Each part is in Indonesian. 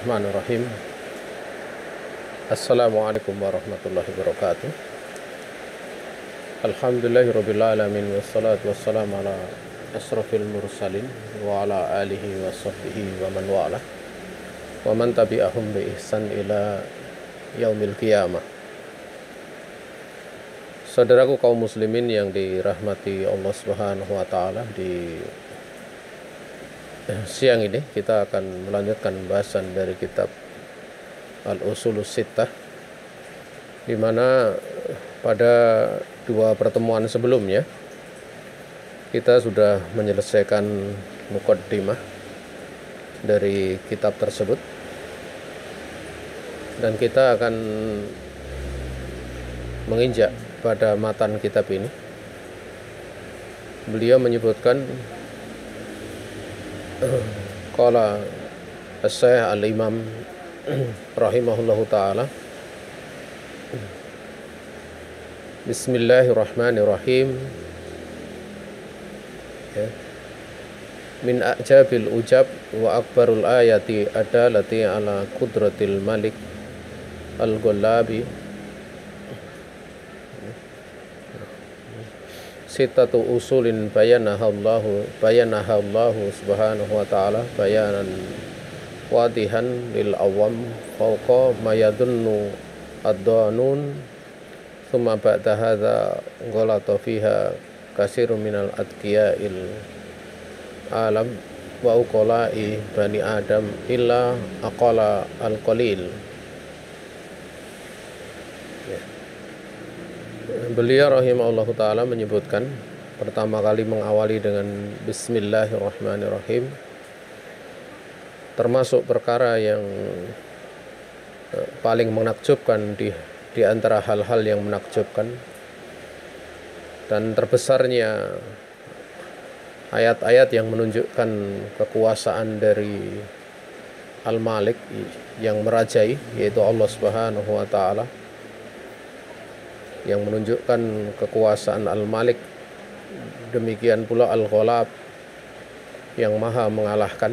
Bismillahirrahmanirrahim. Assalamualaikum warahmatullahi wabarakatuh. Alhamdulillahirabbil alamin wassalatu wassalamu ala asrofil mursalin wa ala alihi wa sahbihi wa man wala wa man tabi'ahum bi ihsan ila yaumil qiyamah. Saudaraku kaum muslimin yang dirahmati Allah Subhanahu wa taala, di siang ini kita akan melanjutkan bahasan dari kitab Al-Ushulus Sittah, di mana pada dua pertemuan sebelumnya kita sudah menyelesaikan muqaddimah dari kitab tersebut, dan kita akan menginjak pada matan kitab ini. Beliau menyebutkan qala as-Syekh al-Imam rahimahullahu ta'ala, Bismillahirrahmanirrahim. Min a'jabil ujab wa akbarul ayati adalati ala qudratil malik al-ghallabi sittatu usulin bayanaha Allahu subhanahu wa ta'ala bayanan wadihan lil awam fawqa ma yadunnu ad-danun thumma ba'da hadha ghalata fiha kasirun minal adqiya'il alam wa uqala'i bani adam illa aqala al-qalil. Beliau rahimahullah ta'ala menyebutkan, pertama kali mengawali dengan Bismillahirrahmanirrahim, termasuk perkara yang paling menakjubkan di antara hal-hal yang menakjubkan dan terbesarnya ayat-ayat yang menunjukkan kekuasaan dari Al-Malik yang merajai, yaitu Allah Subhanahu wa ta'ala, yang menunjukkan kekuasaan Al-Malik. Demikian pula Al-Ghalab yang maha mengalahkan.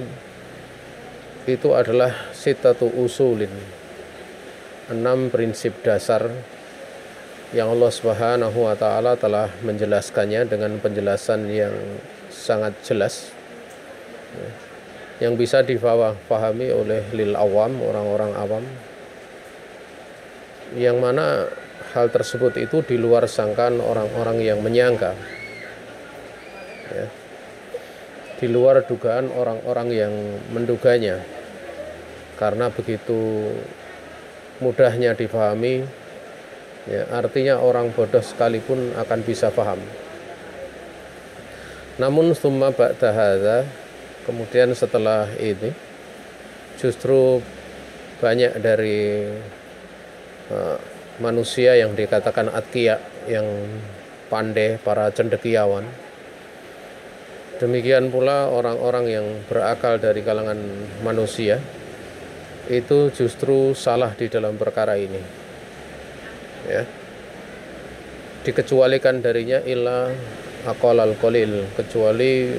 Itu adalah sittatu usulin, 6 prinsip dasar yang Allah Subhanahu wa ta'ala telah menjelaskannya dengan penjelasan yang sangat jelas, yang bisa difahami oleh lil awam, orang-orang awam, yang mana hal tersebut itu di luar sangkaan orang-orang yang menyangka, di luar dugaan orang-orang yang menduganya, karena begitu mudahnya difahami, artinya orang bodoh sekalipun akan bisa paham. Namun summa ba'da hadza, kemudian setelah ini justru banyak dari manusia yang dikatakan atqiya, yang pandai, para cendekiawan, demikian pula orang-orang yang berakal dari kalangan manusia, itu justru salah di dalam perkara ini, dikecualikan darinya illa aqalal qalil, kecuali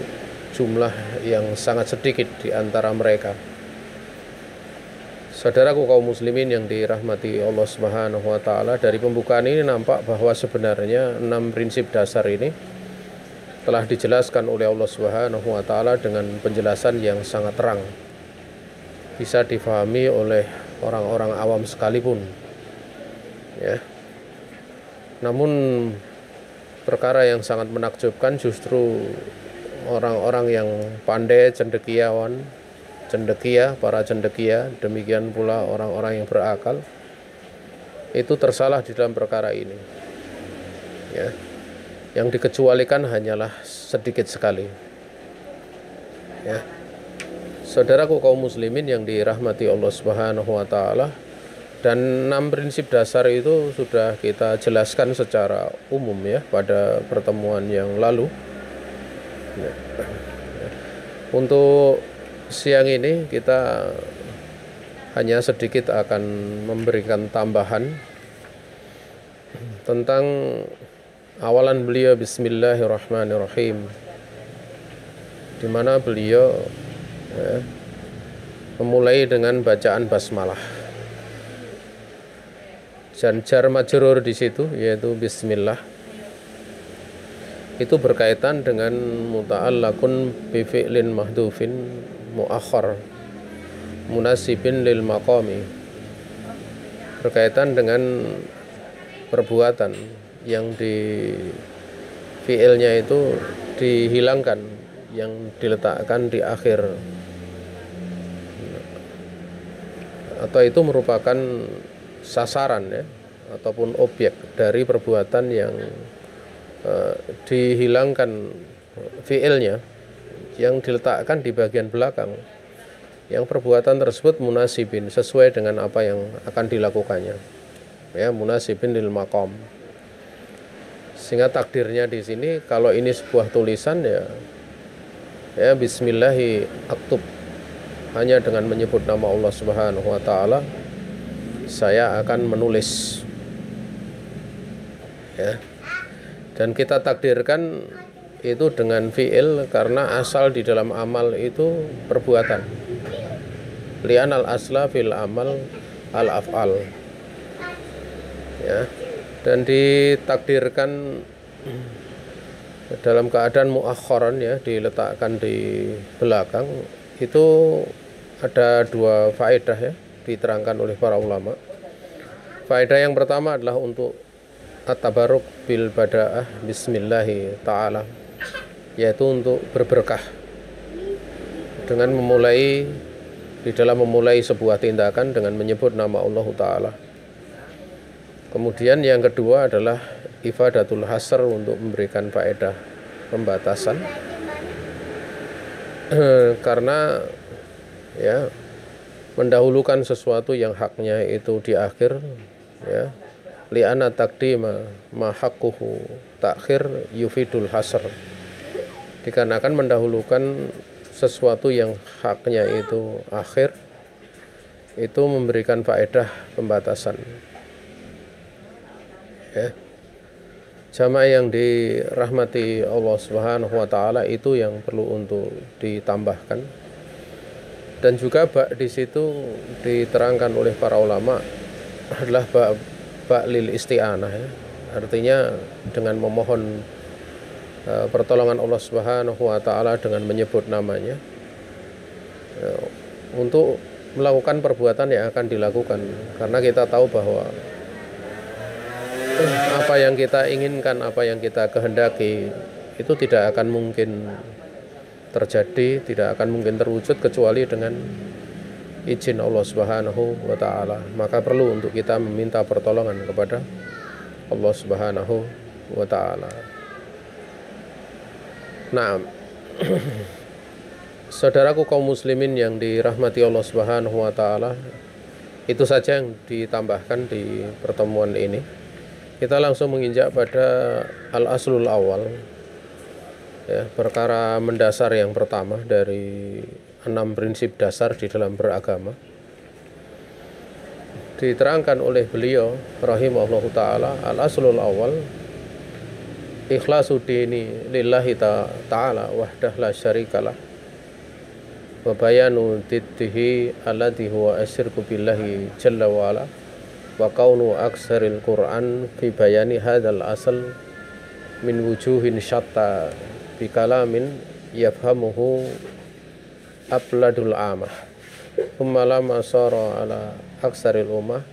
jumlah yang sangat sedikit di antara mereka. Saudaraku kaum muslimin yang dirahmati Allah Subhanahu wa ta'ala, dari pembukaan ini nampak bahwa sebenarnya 6 prinsip dasar ini telah dijelaskan oleh Allah Subhanahu wa ta'ala dengan penjelasan yang sangat terang, bisa difahami oleh orang-orang awam sekalipun, Namun perkara yang sangat menakjubkan justru orang-orang yang pandai, para cendekia, demikian pula orang-orang yang berakal, itu tersalah di dalam perkara ini. Yang dikecualikan hanyalah sedikit sekali. Saudaraku kaum muslimin yang dirahmati Allah Subhanahu wa ta'ala, dan 6 prinsip dasar itu sudah kita jelaskan secara umum pada pertemuan yang lalu. Untuk siang ini kita hanya sedikit akan memberikan tambahan tentang awalan beliau Bismillahirrahmanirrahim, di mana beliau memulai dengan bacaan basmalah. Dan jar majrur di situ yaitu bismillah itu berkaitan dengan muta'allaqun bi fi'lin mahdhufin muakhar munasibin lil maqami, berkaitan dengan perbuatan yang di fi'ilnya itu dihilangkan, yang diletakkan di akhir, atau itu merupakan sasaran ya, ataupun objek dari perbuatan yang dihilangkan fi'ilnya, yang diletakkan di bagian belakang, yang perbuatan tersebut munasibin, sesuai dengan apa yang akan dilakukannya ya, munasibin lil maqam. Sehingga takdirnya di sini kalau ini sebuah tulisan ya bismillahi aktub, hanya dengan menyebut nama Allah Subhanahu wa taala saya akan menulis ya. Dan kita takdirkan itu dengan fi'il karena asal di dalam amal itu perbuatan. Li'an al-asla fil amal al-af'al ya. Dan ditakdirkan dalam keadaan muakharan ya, diletakkan di belakang. Itu ada dua faedah ya, diterangkan oleh para ulama. Faedah yang pertama adalah untuk at-tabarruk bil bada'ah bismillahi ta'ala, yaitu untuk berberkah dengan memulai, di dalam memulai sebuah tindakan dengan menyebut nama Allah Ta'ala. Kemudian yang kedua adalah ifadatul hasr, untuk memberikan faedah pembatasan karena ya mendahulukan sesuatu yang haknya itu di akhir ya, li'anna taqdima ma haqquhu ta'khir yufidul hasr, dikarenakan mendahulukan sesuatu yang haknya itu akhir itu memberikan faedah pembatasan ya. Jamaah yang dirahmati Allah Subhanahu wa taala, itu yang perlu untuk ditambahkan. Dan juga bak di situ diterangkan oleh para ulama adalah bak lil isti'anah ya. Artinya dengan memohon pertolongan Allah Subhanahu wa taala dengan menyebut namanya untuk melakukan perbuatan yang akan dilakukan, karena kita tahu bahwa apa yang kita inginkan, apa yang kita kehendaki itu tidak akan mungkin terjadi, tidak akan mungkin terwujud kecuali dengan izin Allah Subhanahu wa taala. Maka perlu untuk kita meminta pertolongan kepada Allah Subhanahu wa taala. Nah, saudaraku kaum muslimin yang dirahmati Allah Subhanahu wa taala, itu saja yang ditambahkan di pertemuan ini. Kita langsung menginjak pada al-aslul awal ya, perkara mendasar yang pertama dari 6 prinsip dasar di dalam beragama. Diterangkan oleh beliau rahimahullahu taala, al-aslul awal ikhlasu dini lillahi ta'ala wahdah la syarikalah wa bayanu diddihi alladhi huwa asyirku billahi jalla wa ala wa kaunu aksaril Qur'an fi bayani hadzal asal min wujuhin syatta bi kalamin yafhamuhu abladul amah thumma lama sara ala aksaril ummah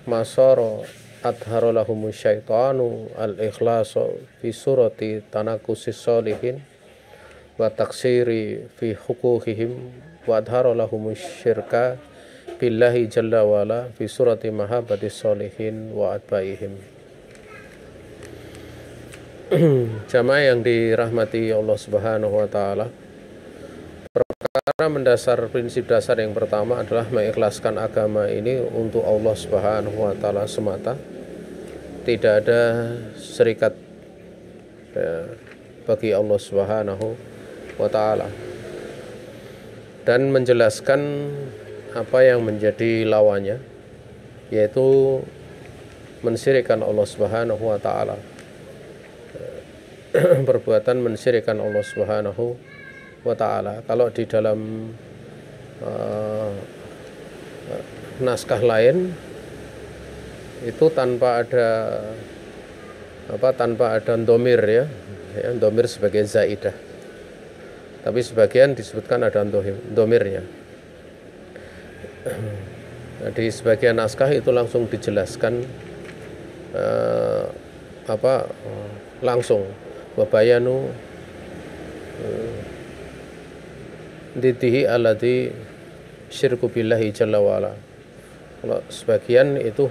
masara adhara lahum syaitanu al-ikhlasu fi surati tanakusis solihin wa taksiri fi huquqihim wa adhara lahum syirka billahi jalla wa'ala fi surati mahabbatis solihin wa atbaihim. Jamaah yang dirahmati Allah Subhanahu wa taala, perkara mendasar, prinsip dasar yang pertama adalah mengikhlaskan agama ini untuk Allah Subhanahu wa taala semata. Tidak ada serikat ya, bagi Allah Subhanahu wa taala, dan menjelaskan apa yang menjadi lawannya, yaitu mensyirikkan Allah Subhanahu wa taala. Perbuatan mensyirikkan Allah Subhanahu wa taala. Kalau di dalam naskah lain itu tanpa ada domir ya, domir sebagai zaidah. Tapi sebagian disebutkan ada domirnya. Di sebagian naskah itu langsung dijelaskan langsung wabayanu didihi alladhi syirku billahi jalla wa'ala. Kalau sebagian itu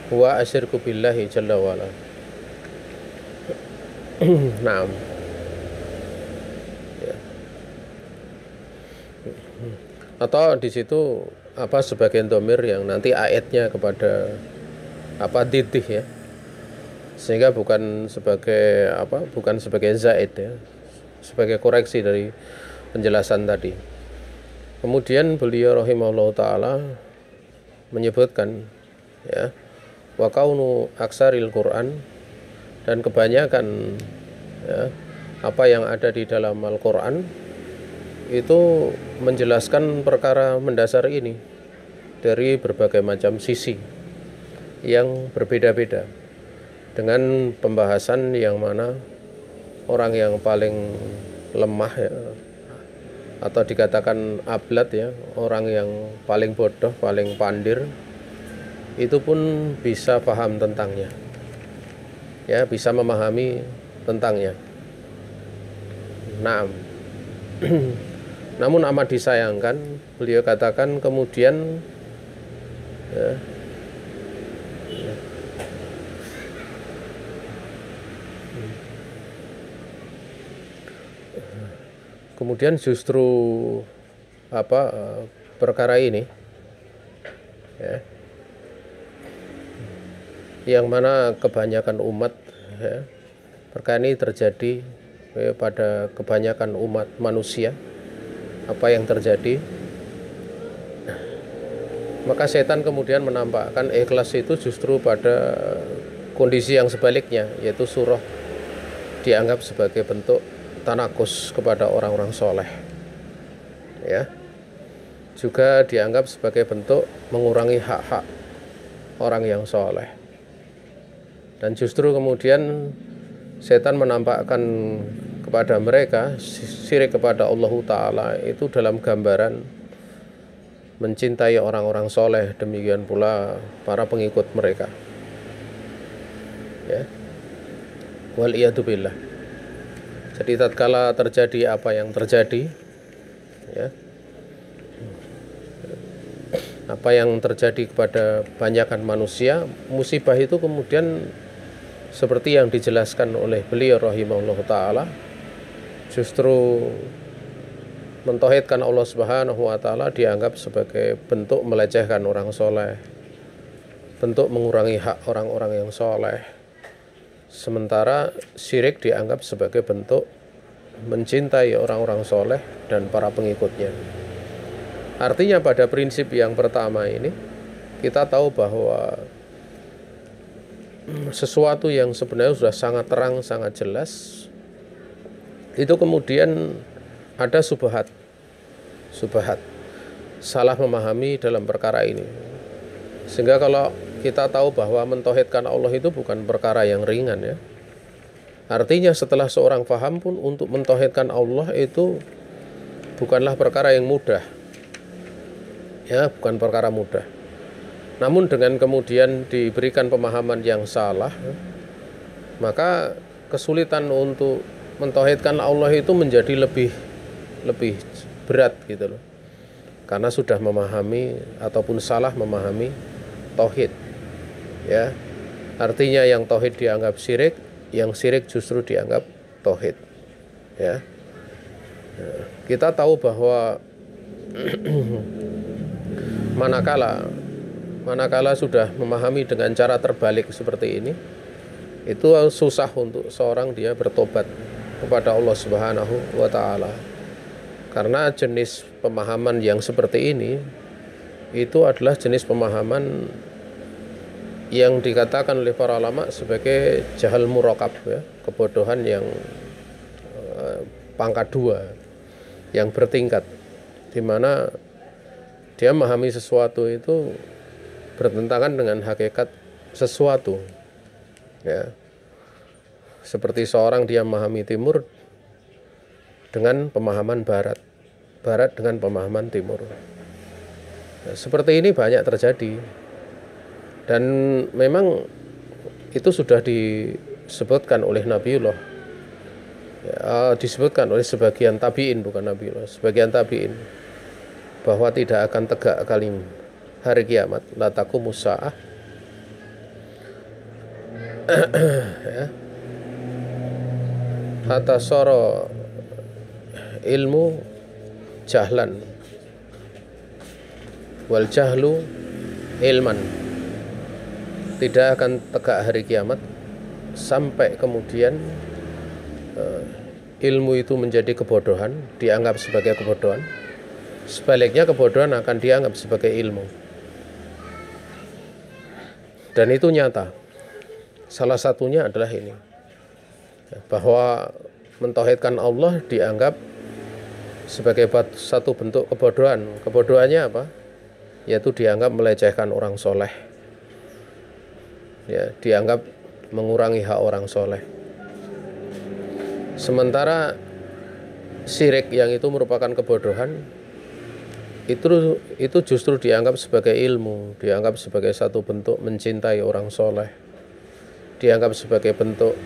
huwa asyirku billahi jalla wa'ala. Naam. Ya. Atau di situ sebagian domir yang nanti ayatnya kepada didih ya, sehingga bukan sebagai zaid ya, sebagai koreksi dari penjelasan tadi. Kemudian beliau rahimahullah ta'ala menyebutkan ya, wa kaunu aksaril Quran, dan kebanyakan ya, apa yang ada di dalam Al-Quran itu menjelaskan perkara mendasar ini dari berbagai macam sisi yang berbeda-beda, dengan pembahasan yang mana orang yang paling lemah ya, atau dikatakan ablat ya, orang yang paling bodoh, paling pandir, itu pun bisa paham tentangnya ya, bisa memahami tentangnya. Nah, namun amat disayangkan, beliau katakan kemudian ya, kemudian justru perkara ini ya, yang mana kebanyakan umat ya, perkara ini terjadi ya, pada kebanyakan umat manusia. Apa yang terjadi? Maka setan kemudian menampakkan ikhlas itu justru pada kondisi yang sebaliknya, yaitu surah dianggap sebagai bentuk tanakus kepada orang-orang soleh ya, juga dianggap sebagai bentuk mengurangi hak-hak orang yang soleh. Dan justru kemudian setan menampakkan kepada mereka syirik kepada Allah Ta'ala itu dalam gambaran mencintai orang-orang soleh, demikian pula para pengikut mereka ya, waliyadzubillah. Jadi tatkala terjadi apa yang terjadi ya, apa yang terjadi kepada banyakan manusia, musibah itu kemudian seperti yang dijelaskan oleh beliau rahimahullah ta'ala, justru mentauhidkan Allah Subhanahu wa ta'ala dianggap sebagai bentuk melecehkan orang soleh, bentuk mengurangi hak orang-orang yang soleh. Sementara syirik dianggap sebagai bentuk mencintai orang-orang soleh dan para pengikutnya. Artinya pada prinsip yang pertama ini kita tahu bahwa sesuatu yang sebenarnya sudah sangat terang, sangat jelas, itu kemudian ada subhat, salah memahami dalam perkara ini. Sehingga kalau kita tahu bahwa mentauhidkan Allah itu bukan perkara yang ringan ya, artinya setelah seorang paham pun untuk mentauhidkan Allah itu bukanlah perkara yang mudah ya, bukan perkara mudah. Namun dengan kemudian diberikan pemahaman yang salah, maka kesulitan untuk mentauhidkan Allah itu menjadi lebih berat gitu loh. Karena sudah memahami ataupun salah memahami tauhid. Ya. Artinya yang tauhid dianggap syirik, yang syirik justru dianggap tauhid. Ya. Kita tahu bahwa manakala sudah memahami dengan cara terbalik seperti ini, itu susah untuk seorang dia bertobat kepada Allah Subhanahu wa ta'ala. Karena jenis pemahaman yang seperti ini itu adalah jenis pemahaman yang dikatakan oleh para ulama sebagai jahal murakab ya, kebodohan yang pangkat 2, yang bertingkat, di mana Dia memahami sesuatu itu bertentangan dengan hakikat sesuatu. Ya. Seperti seorang dia memahami timur dengan pemahaman barat, barat dengan pemahaman timur. Nah, seperti ini banyak terjadi. Dan memang itu sudah disebutkan oleh Nabiullah. Ya, disebutkan oleh sebagian tabi'in, bukan Nabiullah, sebagian tabi'in, bahwa tidak akan tegak kalim hari kiamat, la taqumus saah. Ya. Hatta sara ilmu jahlan wal jahlu ilman. Tidak akan tegak hari kiamat sampai kemudian ilmu itu menjadi kebodohan, dianggap sebagai kebodohan. Sebaliknya kebodohan akan dianggap sebagai ilmu. Dan itu nyata. Salah satunya adalah ini, bahwa mentauhidkan Allah dianggap sebagai satu bentuk kebodohan. Kebodohannya apa? Yaitu dianggap melecehkan orang soleh, ya, dianggap mengurangi hak orang soleh. Sementara syirik yang itu merupakan kebodohan, itu justru dianggap sebagai ilmu, dianggap sebagai satu bentuk mencintai orang soleh, dianggap sebagai bentuk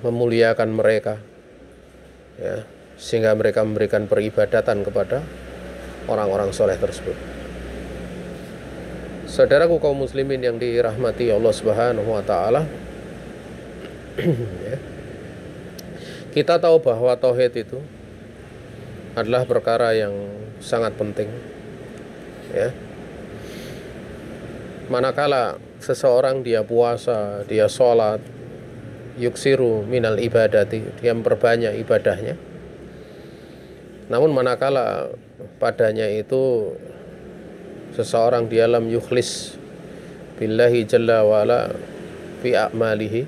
memuliakan mereka, ya, sehingga mereka memberikan peribadatan kepada orang-orang soleh tersebut. Saudaraku kaum muslimin yang dirahmati Allah Subhanahu wa taala, ya, kita tahu bahwa tauhid itu adalah perkara yang sangat penting, ya. Manakala seseorang dia puasa, dia sholat, yuksiru minal ibadati, dia memperbanyak ibadahnya. Namun manakala padanya itu seseorang dia lam yukhlis billahi jalla wa'ala fi a'malihi,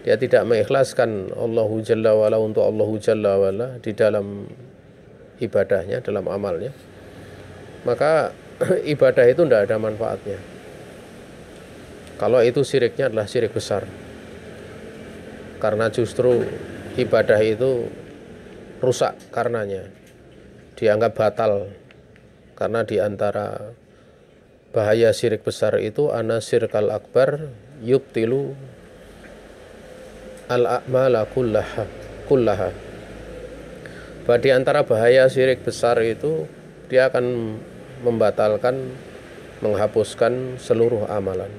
dia tidak mengikhlaskan Allahu jalla wa'ala untuk Allahu jalla wa'ala di dalam ibadahnya, dalam amalnya, maka ibadah itu tidak ada manfaatnya. Kalau itu syiriknya adalah syirik besar, karena justru ibadah itu rusak karenanya, dianggap batal. Karena diantara bahaya syirik besar itu anasyirkal akbar yubtilu al-a'mala kullaha. Bahwa di antara bahaya syirik besar itu dia akan membatalkan, menghapuskan seluruh amalan.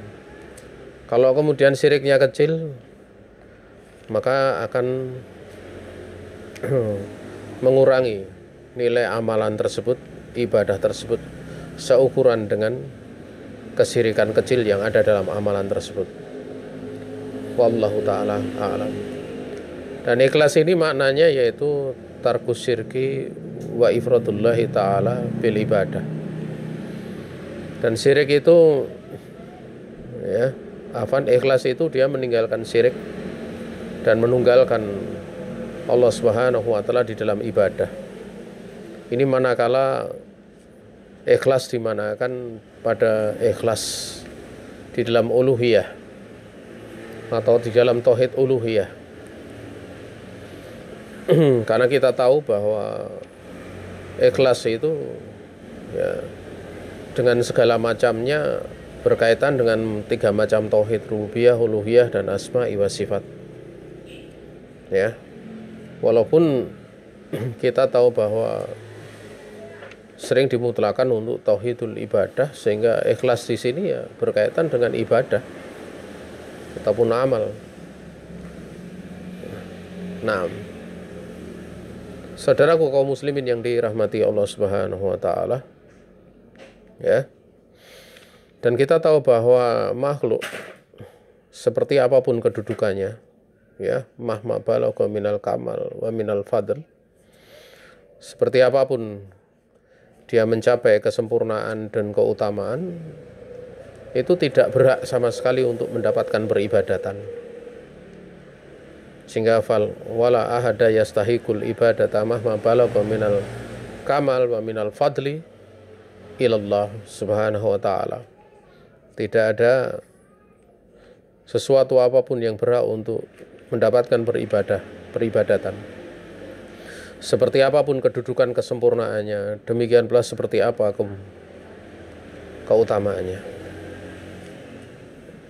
Kalau kemudian syiriknya kecil, maka akan mengurangi nilai amalan tersebut, ibadah tersebut, seukuran dengan kesyirikan kecil yang ada dalam amalan tersebut. Wallahu ta'ala a'lam. Dan ikhlas ini maknanya yaitu tarkus syirki wa ifradullahi ta'ala bil ibadah. Dan syirik itu, ya, ikhlas itu dia meninggalkan syirik dan menunggalkan Allah Subhanahu wa taala di dalam ibadah. Ini manakala ikhlas dimanakan pada ikhlas di dalam uluhiyah atau di dalam tauhid uluhiyah. Karena kita tahu bahwa ikhlas itu, ya, dengan segala macamnya berkaitan dengan 3 macam tauhid, rububiyah, uluhiyah, dan asma'i wa sifat. Ya. Walaupun kita tahu bahwa sering dimutlakan untuk tauhidul ibadah, sehingga ikhlas di sini ya berkaitan dengan ibadah ataupun amal. Nah, saudaraku kaum muslimin yang dirahmati Allah Subhanahu wa taala, ya. Dan kita tahu bahwa makhluk seperti apapun kedudukannya, ya, mahma balagha minal kamal wa minal fadl, seperti apapun dia mencapai kesempurnaan dan keutamaan, itu tidak berhak sama sekali untuk mendapatkan peribadatan. Sehingga wala ahada yastahiqul ibadata mahma balagha minal kamal wa minal fadli ilallah subhanahu wa ta'ala. Tidak ada sesuatu apapun yang berhak untuk mendapatkan peribadatan. Seperti apapun kedudukan kesempurnaannya, demikian pula seperti apa keutamaannya.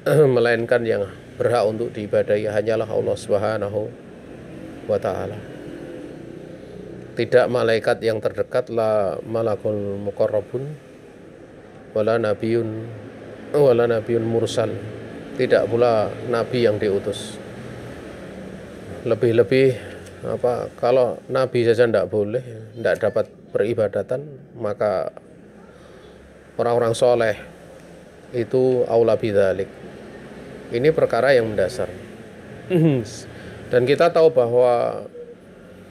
Melainkan yang berhak untuk diibadahi hanyalah Allah Subhanahu wa ta'ala. Tidak malaikat yang terdekat, la malakul muqarrabun wala nabiyun mursal. Tidak pula nabi yang diutus. Lebih-lebih kalau nabi saja tidak boleh, tidak dapat peribadatan, maka orang-orang soleh itu aula bidzalik. Ini perkara yang mendasar. Dan kita tahu bahwa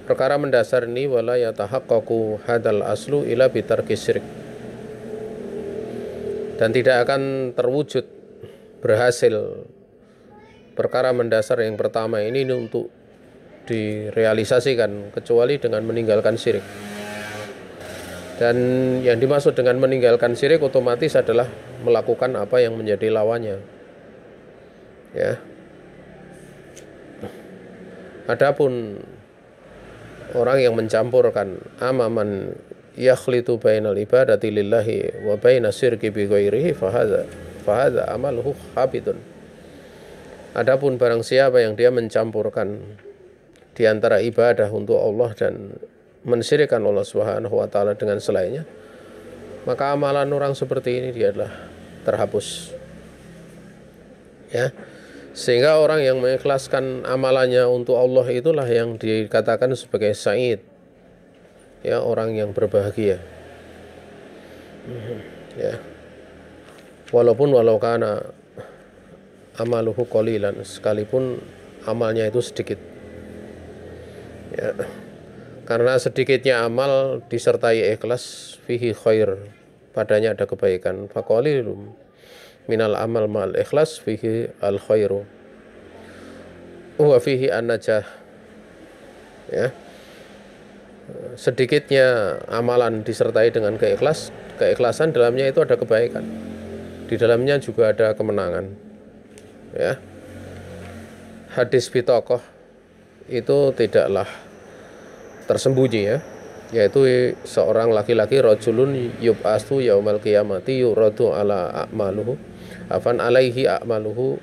perkara mendasar ini wala yatahaqqaqu hadzal aslu ila bitarki syirik. Dan tidak akan terwujud berhasil perkara mendasar yang pertama ini untuk direalisasikan kecuali dengan meninggalkan syirik. Dan yang dimaksud dengan meninggalkan syirik otomatis adalah melakukan apa yang menjadi lawannya. Ya. Adapun orang yang mencampurkan amaman yakhlitu bainal ibadati lillahi wa baina syirki bi ghairihi fahadza amaluhu habitun. Adapun barang siapa yang dia mencampurkan di antara ibadah untuk Allah dan mensyirikkan Allah Subhanahu wa ta'ala dengan selainnya, maka amalan orang seperti ini dia adalah terhapus. Ya. Sehingga orang yang mengikhlaskan amalannya untuk Allah itulah yang dikatakan sebagai sa'id. Ya, orang yang berbahagia. Ya. Walau kana amaluhu qalilan, sekalipun amalnya itu sedikit. Ya. Karena sedikitnya amal disertai ikhlas, fihi khair, padanya ada kebaikan. Faqalilum minal amal ma'al ikhlas fihi al khairu wa fihi an-najah. Ya. Sedikitnya amalan disertai dengan keikhlasan dalamnya itu ada kebaikan. Di dalamnya juga ada kemenangan. Ya. Hadis bitaqah itu tidaklah tersembunyi, ya, yaitu seorang laki-laki rajulun yub'astu yaumal qiyamati yuradu ala a'maluhu afan alaihi a'maluhu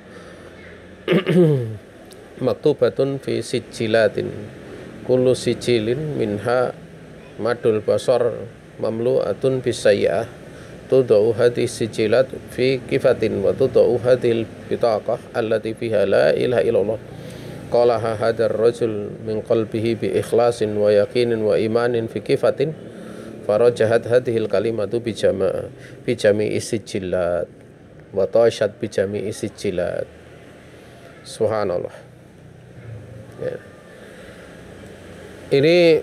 maktubatun fi sijjilatin kullu sijilin minha madul basar mamlu'atun bisayyi'ah tudau hadhi sijilat fi kifatin wa tudau hadhil bitaqah allati fiha la ilaha illallah. Qalaha hadar rajul min qalbihi bi ikhlasin wa yaqinin wa imanin fi kifatin farajahat hadhil kalimatu bi jami'i sijillat wa tashat bi jami'i sijillat. Subhanallah. Ya. Ini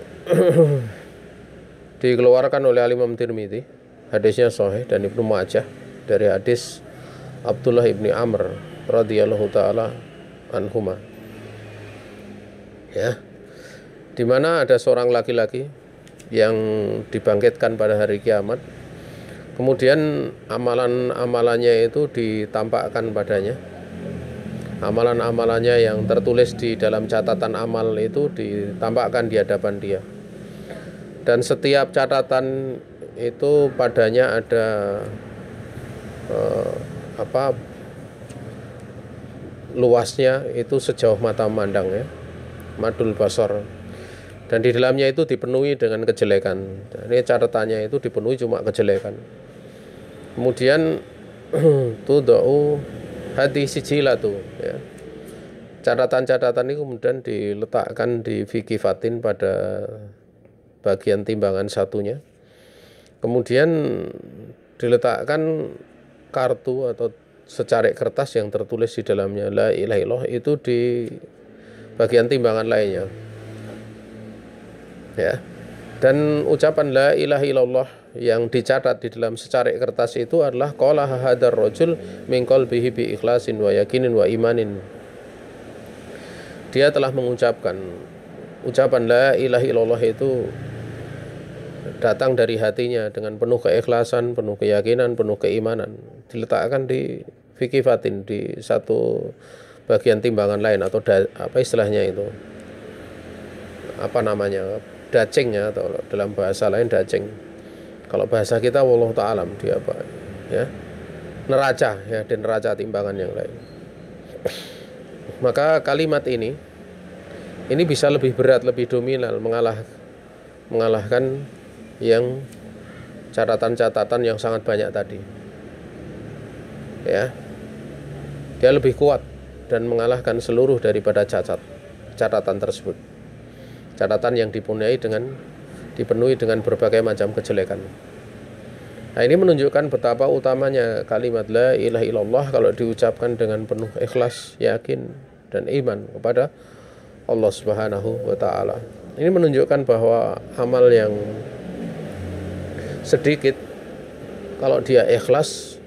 dikeluarkan oleh Imam Tirmidzi, hadisnya sahih, dan Ibnu Majah dari hadis Abdullah ibni Amr radhiyallahu taala anhuma. Ya, di mana ada seorang laki-laki yang dibangkitkan pada hari kiamat, kemudian amalan-amalannya itu ditampakkan padanya. Amalan-amalannya yang tertulis di dalam catatan amal itu ditampakkan di hadapan dia, dan setiap catatan itu padanya ada luasnya itu sejauh mata memandang, ya, madul basar, dan di dalamnya itu dipenuhi dengan kejelekan. Ini catatannya itu dipenuhi cuma kejelekan. Kemudian tudau hati sijilatu, ya, catatan-catatan ini kemudian diletakkan di fikifatin pada bagian timbangan satunya. Kemudian diletakkan kartu atau secarik kertas yang tertulis di dalamnya la ilaha illallah itu di bagian timbangan lainnya, ya. Dan ucapan la ilaha illallah yang dicatat di dalam secarik kertas itu adalah qala hadar rajul min qalbihi bi ikhlasin wa yakinin wa imanin. Dia telah mengucapkan ucapan la ilaha illallah itu datang dari hatinya dengan penuh keikhlasan, penuh keyakinan, penuh keimanan, diletakkan di fikih fatin, di satu bagian timbangan lain, atau apa istilahnya itu, apa namanya, dacing ya, atau dalam bahasa lain dacing. Kalau bahasa kita wallahu ta'alam, dia apa ya, neraca ya, di neraca timbangan yang lain. Maka kalimat ini bisa lebih berat, lebih dominan, mengalahkan yang catatan-catatan yang sangat banyak tadi. Ya, dia lebih kuat dan mengalahkan seluruh daripada catatan tersebut. Catatan yang dipenuhi dengan berbagai macam kejelekan. Nah, ini menunjukkan betapa utamanya kalimat la ilaha illallah kalau diucapkan dengan penuh ikhlas, yakin, dan iman kepada Allah Subhanahu wa ta'ala. Ini menunjukkan bahwa amal yang sedikit, kalau dia ikhlas,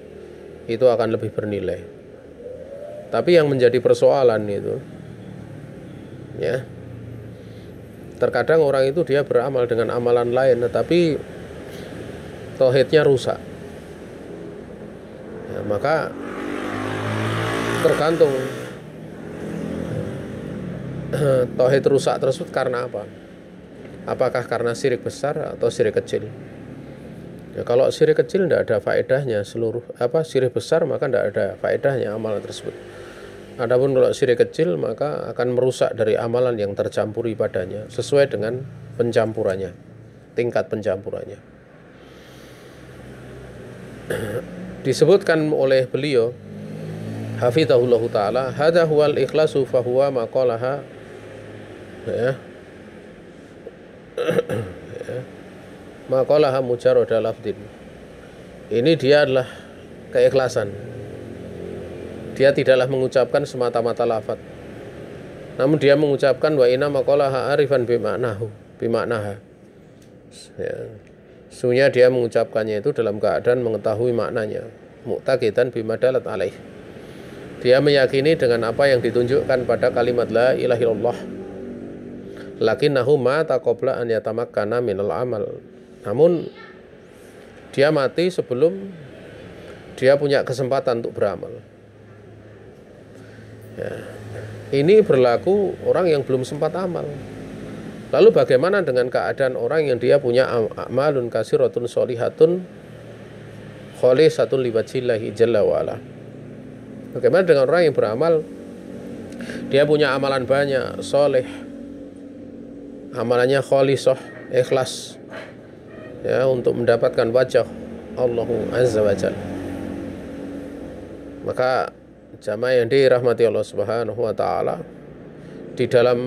itu akan lebih bernilai. Tapi yang menjadi persoalan itu, ya, terkadang orang itu dia beramal dengan amalan lain, tetapi tauhidnya rusak. Ya, maka tergantung tauhid rusak tersebut karena apa? Apakah karena syirik besar atau syirik kecil? Ya, kalau syirik kecil tidak ada faedahnya, syirik besar maka tidak ada faedahnya amalan tersebut. Adapun kalau syirik kecil maka akan merusak dari amalan yang tercampuri padanya sesuai dengan pencampurannya, tingkat pencampurannya. Disebutkan oleh beliau hafizahullahu ta'ala, hadza huwal ikhlasu fa huwa maqalaha, ya, maqalaha mujarrada lafdin. Ini dia adalah keikhlasan. Dia tidaklah mengucapkan semata-mata lafaz, namun dia mengucapkan wa inna maqalaha arifan bimaknaha. Ya. Sesungguhnya dia mengucapkannya itu dalam keadaan mengetahui maknanya, mu'taqidan bimadalat alaih. Dia meyakini dengan apa yang ditunjukkan pada kalimat la ilaha illallah. Lakinnahu mata qabla an yatamakkana minal amal. Namun dia mati sebelum dia punya kesempatan untuk beramal. Ya. Ini berlaku orang yang belum sempat amal. Lalu bagaimana dengan keadaan orang yang dia punya amalun kasiratun sholihatun kholisatun liwajhillahi jalla wa'ala? Bagaimana dengan orang yang beramal, dia punya amalan banyak, soleh, amalannya kholisah, ikhlas, ya, untuk mendapatkan wajah Allah Azza wa Jalla. Maka jamaah yang dirahmati Allah Subhanahu wa ta'ala, di dalam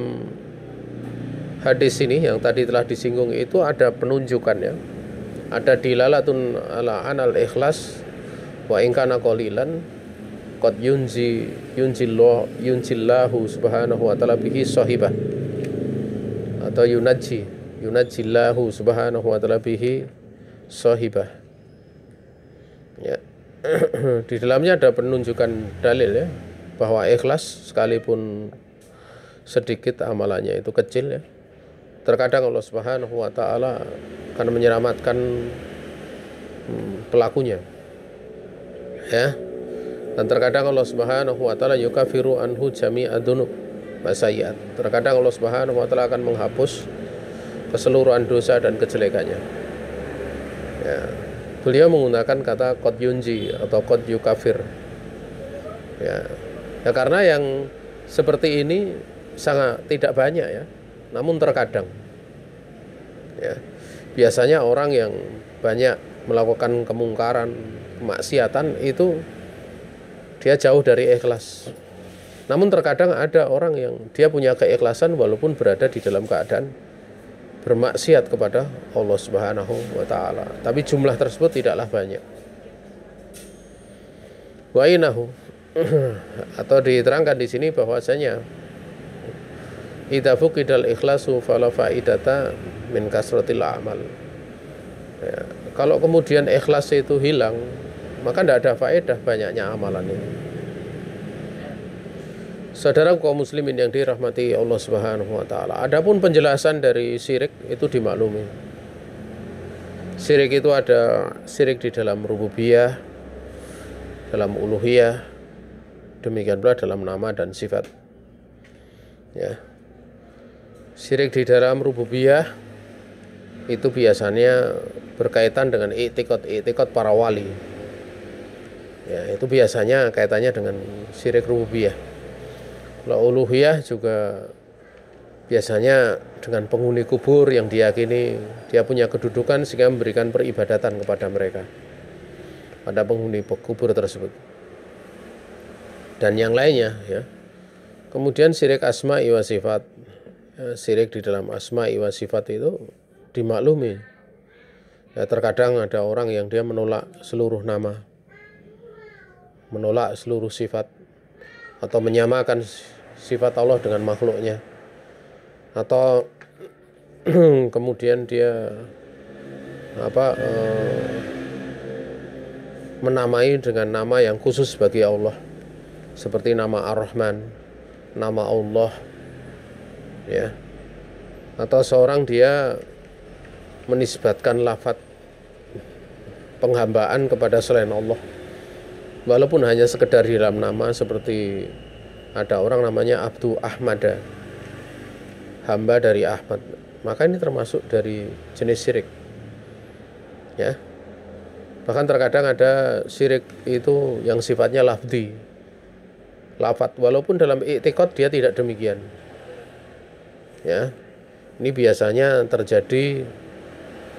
hadis ini yang tadi telah disinggung itu ada penunjukannya, ada dilalatun ala anal ikhlas wa in kana qalilan qad yunjillahu subhanahu wa ta'ala bihi sahibah, atau yunajjillahu subhanahu wa ta'ala bihi sahibah, ya. Di dalamnya ada penunjukan dalil, ya, bahwa ikhlas sekalipun sedikit amalannya itu kecil, ya, terkadang Allah Subhanahu wa ta'ala akan menyelamatkan pelakunya, ya. Dan terkadang Allah Subhanahu wa ta'ala yukafiru anhu jami'a dzunub wa sayyi'at. Terkadang Allah Subhanahu wa ta'ala akan menghapus keseluruhan dosa dan kejelekannya, ya. Beliau menggunakan kata qad yunji atau qad yukafir, ya. Ya, karena yang seperti ini sangat tidak banyak, ya. Namun terkadang, ya, biasanya orang yang banyak melakukan kemungkaran, kemaksiatan itu dia jauh dari ikhlas. Namun terkadang ada orang yang dia punya keikhlasan walaupun berada di dalam keadaan bermaksiat kepada Allah Subhanahu wa ta'ala, tapi jumlah tersebut tidaklah banyak. Wa inahu atau diterangkan di sini bahwasanya idza fuqidal ikhlasu fala faidata min kasratil amal. Ya, kalau kemudian ikhlas itu hilang, maka tidak ada faedah banyaknya amalan itu. Saudara kaum muslimin yang dirahmati Allah Subhanahu wa ta'ala, adapun penjelasan dari syirik itu dimaklumi. Syirik itu ada syirik di dalam rububiyah, dalam uluhiyah, demikian pula dalam nama dan sifat. Ya. Syirik di dalam rububiyah itu biasanya berkaitan dengan i'tiqad para wali. Ya, itu biasanya kaitannya dengan syirik rububiyah. Kalau uluhiyah juga biasanya dengan penghuni kubur yang diyakini dia punya kedudukan sehingga memberikan peribadatan kepada mereka, pada penghuni kubur tersebut dan yang lainnya ya. Kemudian syirik asma'i wa sifat. Syirik di dalam asma'i wa sifat itu dimaklumi ya, terkadang ada orang yang dia menolak seluruh nama, menolak seluruh sifat, atau menyamakan sifat Allah dengan makhluknya, atau kemudian dia menamai dengan nama yang khusus bagi Allah, seperti nama Ar-Rahman, nama Allah ya. Atau seorang dia menisbatkan lafaz penghambaan kepada selain Allah, walaupun hanya sekedar di dalam nama, seperti ada orang namanya Abdu Ahmada, hamba dari Ahmad, maka ini termasuk dari jenis syirik ya. Bahkan terkadang ada syirik itu yang sifatnya lafzi, lafaz, walaupun dalam i'tiqad dia tidak demikian ya. Ini biasanya terjadi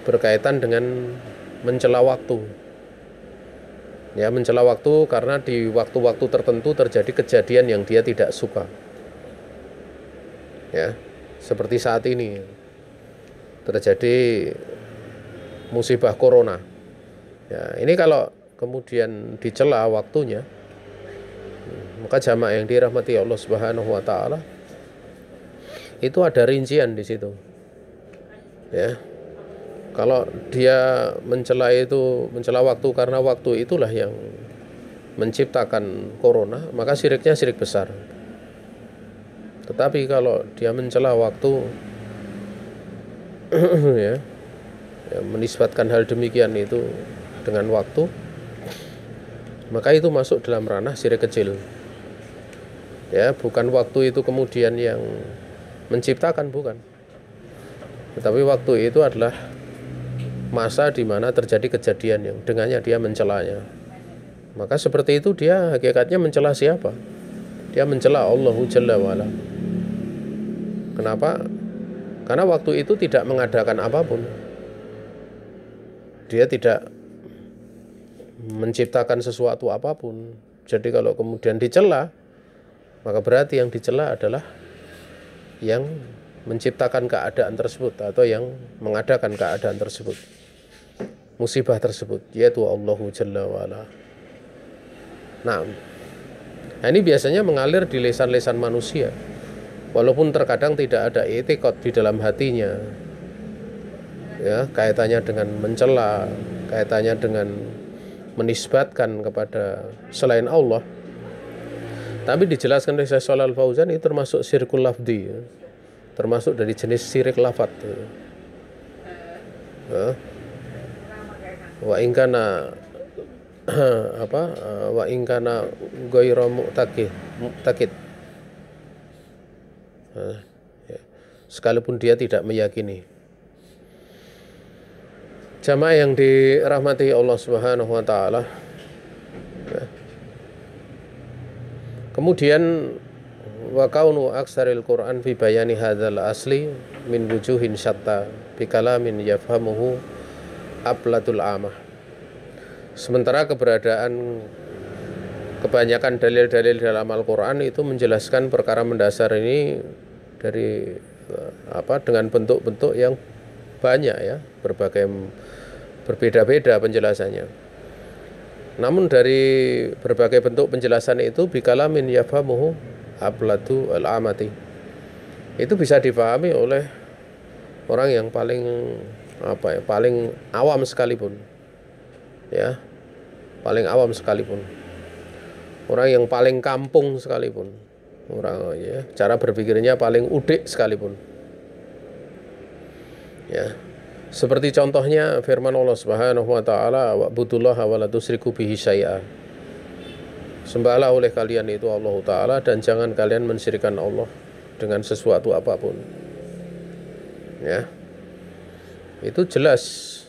berkaitan dengan mencela waktu ya, mencela waktu karena di waktu-waktu tertentu terjadi kejadian yang dia tidak suka ya. Seperti saat ini terjadi musibah corona ya. Ini kalau kemudian dicela waktunya, maka jamaah yang dirahmati Allah Subhanahu wa taala, itu ada rincian di situ ya. Kalau dia mencela waktu karena waktu itulah yang menciptakan corona, maka syiriknya syirik besar. Tetapi kalau dia mencela waktu ya, menisbatkan hal demikian itu dengan waktu, maka itu masuk dalam ranah syirik kecil ya. Bukan waktu itu kemudian yang menciptakan, bukan, tetapi waktu itu adalah masa di mana terjadi kejadian yang dengannya dia mencelanya. Maka seperti itu dia hakikatnya mencela siapa? Dia mencela Allahu Jalla wa'ala. Kenapa? Karena waktu itu tidak mengadakan apapun, dia tidak menciptakan sesuatu apapun. Jadi kalau kemudian dicela, maka berarti yang dicela adalah yang menciptakan keadaan tersebut atau yang mengadakan keadaan tersebut, musibah tersebut, yaitu Allahu Jalla wa'ala. Nah, ini biasanya mengalir di lisan-lisan manusia, walaupun terkadang tidak ada i'tiqad di dalam hatinya ya, kaitannya dengan mencela, kaitannya dengan menisbatkan kepada selain Allah. Tapi dijelaskan oleh Syekh Shalal Fauzan itu termasuk syirkul lafzi ya, termasuk dari jenis syirik lafaz ya. Wa in kana wa in kana ghairu mu'taqid ya, sekalipun dia tidak meyakini. Jamaah yang dirahmati Allah Subhanahu wa taala ya. Kemudian wa kaunu aksaril Qur'an fi bayani hadzal asli min wujuhin syatta bi kalamin yafhamuhu ablatul amah. Sementara keberadaan kebanyakan dalil-dalil dalam Al-Qur'an itu menjelaskan perkara mendasar ini dari dengan bentuk-bentuk yang banyak ya, berbeda-beda penjelasannya. Namun dari berbagai bentuk penjelasan itu bikalamin yafhamuhu ablatu al-amati, itu bisa dipahami oleh orang yang paling paling awam sekalipun ya, paling awam sekalipun, orang yang paling kampung sekalipun, orang ya cara berpikirnya paling udik sekalipun ya. Seperti contohnya firman Allah Subhanahu wa taala, wa'budullaha wa la tusyriku bihi syai'a. Sembahlah oleh kalian itu Allah taala dan jangan kalian mensyirikkan Allah dengan sesuatu apapun. Ya. Itu jelas.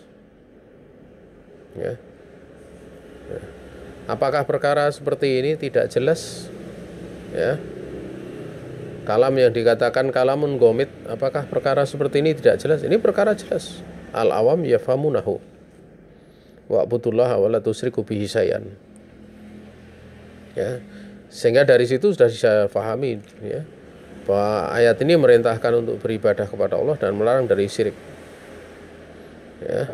Ya. Apakah perkara seperti ini tidak jelas? Ya. Kalam yang dikatakan kalamun gomit, apakah perkara seperti ini tidak jelas? Ini perkara jelas. Al-awam yafhamunahu. Wa'budullaha wa la tusyriku bihi syai'an. Ya. Sehingga dari situ sudah bisa pahami, ya, bahwa ayat ini merintahkan untuk beribadah kepada Allah dan melarang dari syirik. Ya.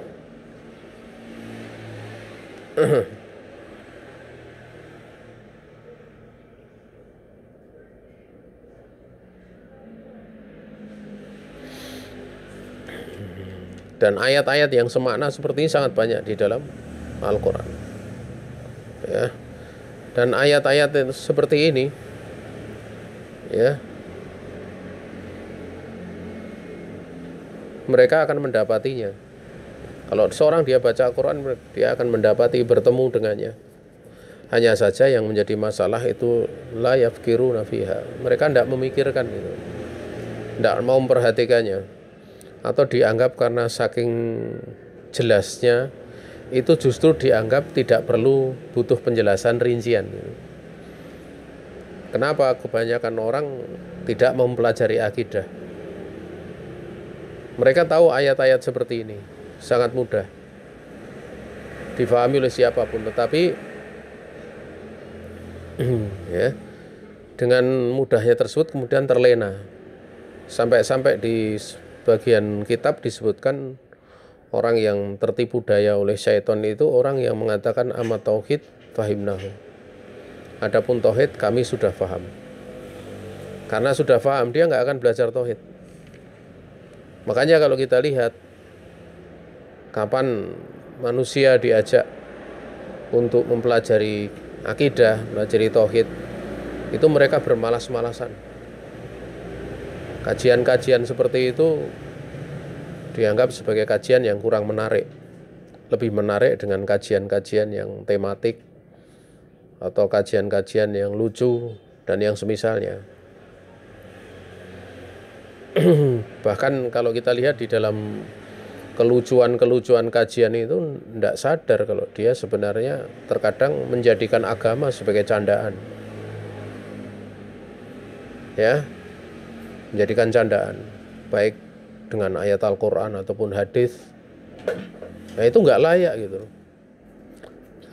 Dan ayat-ayat yang semakna seperti ini sangat banyak di dalam Al-Quran. Ya. Dan ayat-ayat seperti ini, ya, mereka akan mendapatinya. Kalau seorang dia baca Al-Quran, dia akan mendapati, bertemu dengannya. Hanya saja yang menjadi masalah itu la yafkiruna fiha. Mereka tidak memikirkan itu, tidak mau memperhatikannya. Atau dianggap karena saking jelasnya itu justru dianggap tidak perlu butuh penjelasan rincian. Kenapa kebanyakan orang tidak mempelajari akidah? Mereka tahu ayat-ayat seperti ini sangat mudah difahami oleh siapapun, tetapi ya, dengan mudahnya tersebut kemudian terlena sampai di bagian kitab disebutkan orang yang tertipu daya oleh syaitan itu orang yang mengatakan amma tauhid fahimnahu. Adapun tauhid kami sudah paham. Karena sudah paham dia nggak akan belajar tauhid. Makanya kalau kita lihat kapan manusia diajak untuk mempelajari akidah, mempelajari tauhid, itu mereka bermalas-malasan. Kajian-kajian seperti itu dianggap sebagai kajian yang kurang menarik. Lebih menarik dengan kajian-kajian yang tematik atau kajian-kajian yang lucu dan yang semisalnya. Bahkan kalau kita lihat di dalam kelucuan-kelucuan kajian itu tidak sadar kalau dia sebenarnya terkadang menjadikan agama sebagai candaan. Ya. Menjadikan candaan, baik dengan ayat Al-Quran ataupun hadis. Nah itu nggak layak gitu.